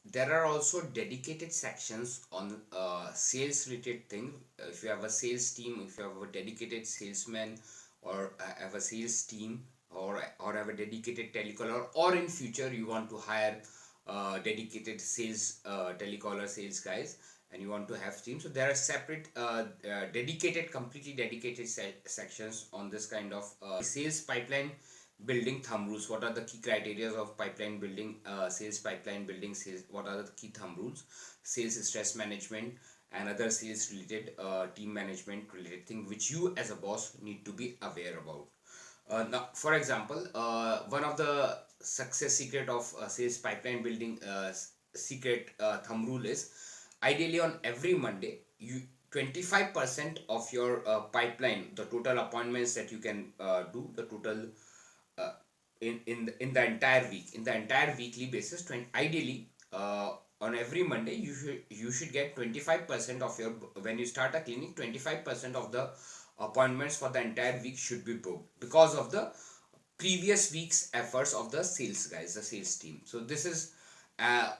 there are also dedicated sections on sales related things. If you have a sales team, if you have a dedicated salesman, or have a sales team, or have a dedicated telecaller, or in future you want to hire dedicated sales telecaller sales guys, and you want to have teams, so there are separate dedicated, completely dedicated sections on this kind of sales pipeline building thumb rules. What are the key criteria of pipeline building, sales pipeline building, sales, what are the key thumb rules, sales stress management, and other sales related team management related thing which you as a boss need to be aware about. Now, for example, one of the success secret of sales pipeline building secret thumb rule is, ideally on every Monday, you 25% of your pipeline, the total appointments that you can do, the total uh, in the entire week, in the entire weekly basis, 20, ideally on every Monday you should get 25% of your, when you start a clinic, 25% of the appointments for the entire week should be booked because of the previous week's efforts of the sales guys, the sales team. So uh,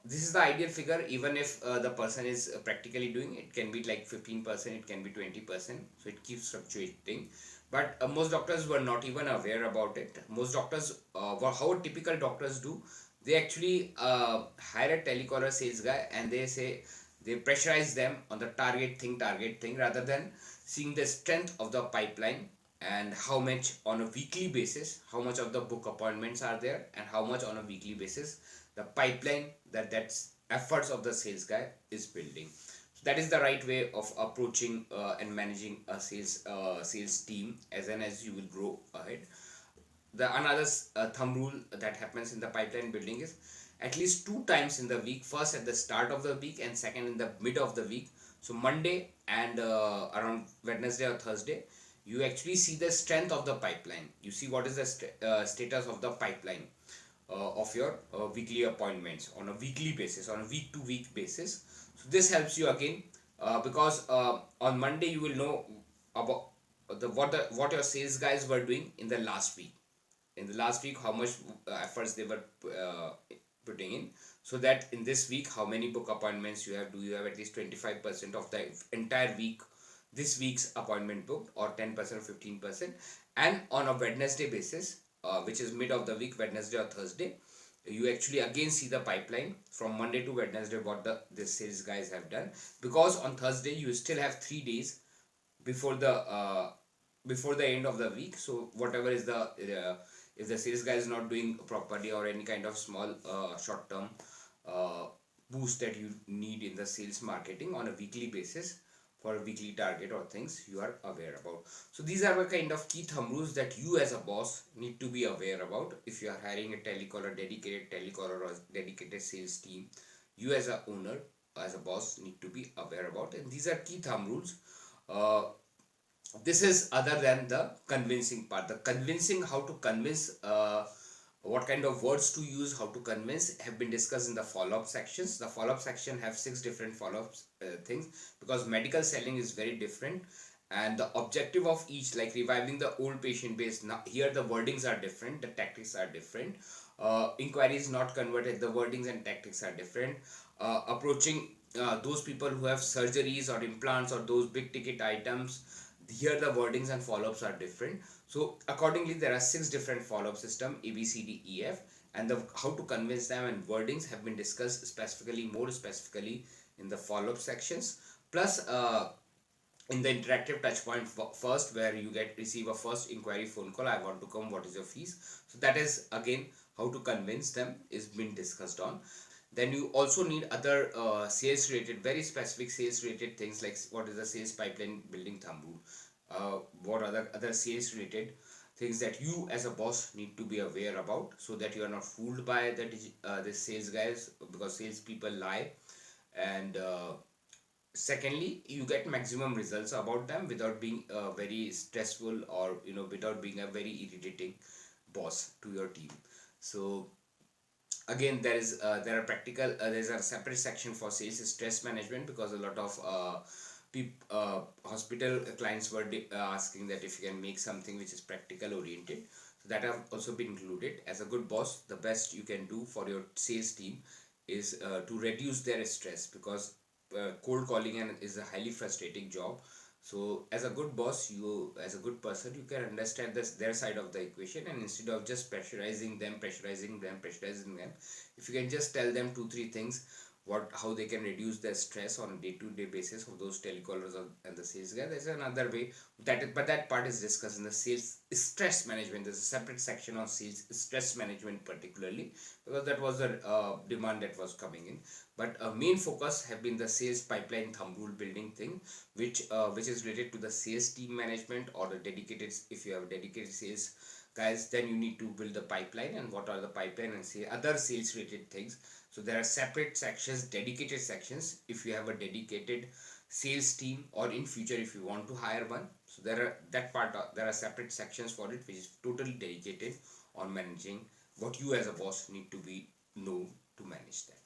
this is the ideal figure. Even if the person is practically doing it, can be like 15%, it can be 20%, so it keeps fluctuating. But most doctors were not even aware about it. Most doctors, how typical doctors do, they actually hire a telecaller sales guy, and they say, they pressurize them on the target thing, rather than seeing the strength of the pipeline, and how much on a weekly basis, how much of the book appointments are there, and how much on a weekly basis the pipeline, that's efforts of the sales guy is building. So that is the right way of approaching and managing a sales team as you will grow ahead. The another thumb rule that happens in the pipeline building is, at least two times in the week, first at the start of the week and second in the mid of the week, so Monday and around Wednesday or Thursday, you actually see the strength of the pipeline. You see what is the status of the pipeline of your weekly appointments on a weekly basis, on a week to week basis. So this helps you again, because on Monday you will know about what your sales guys were doing in the last week, how much efforts they were putting in, so that in this week how many book appointments you have. Do you have at least 25% of the entire week, this week's appointment booked, or 10% or 15%? And on a Wednesday basis, which is mid of the week, Wednesday or Thursday, you actually again see the pipeline from Monday to Wednesday, what the sales guys have done, because on Thursday you still have 3 days before the end of the week. So whatever is the if the sales guy is not doing properly, or any kind of small short term uh, boost that you need in the sales marketing on a weekly basis, for a weekly target or things you are aware about. So these are the kind of key thumb rules that you as a boss need to be aware about. If you are hiring a telecaller, dedicated telecaller, or dedicated sales team, you as a owner, as a boss, need to be aware about. And these are key thumb rules. uh, this is other than the convincing part. The convincing, how to convince, what kind of words to use, how to convince, have been discussed in the follow-up sections. The follow-up section have 6 different follow-ups things, because medical selling is very different, and the objective of each, like reviving the old patient base, now here the wordings are different, the tactics are different. Inquiries not converted, the wordings and tactics are different. Approaching those people who have surgeries or implants or those big ticket items, here the wordings and follow-ups are different. So accordingly there are 6 different follow-up system, A B C D E F, and the how to convince them and wordings have been discussed specifically, more specifically, in the follow-up sections. Plus in the interactive touch point first, where you receive a first inquiry phone call, I want to come, what is your fees? So that is again how to convince them is been discussed on. Then you also need other sales related, very specific sales related things, like what is the sales pipeline building thumb rule, what are the other sales related things that you as a boss need to be aware about, so that you are not fooled by the sales guys, because sales people lie. And secondly, you get maximum results about them without being very stressful, or without being a very irritating boss to your team. So again, there are practical, there's a separate section for sales stress management, because a lot of hospital clients were asking that if you can make something which is practical oriented. So that have also been included. As a good boss, the best you can do for your sales team is to reduce their stress, because cold calling is a highly frustrating job. So as a good boss, you as a good person, you can understand this their side of the equation, and instead of just pressurizing them, if you can just tell them two three things, what how they can reduce their stress on a day-to-day basis of those telecallers and the sales guy. There's another way but that part is discussed in the sales stress management. There's a separate section on sales stress management particularly, because that was the demand that was coming in. But main focus have been the sales pipeline thumb rule building thing, which is related to the sales team management or the dedicated. If you have dedicated sales guys, then you need to build the pipeline, and what are the pipeline and say other sales related things. So there are separate sections, dedicated sections if you have a dedicated sales team, or in future if you want to hire one. So there are separate sections for it, which is totally dedicated on managing what you as a boss need to be know to manage that.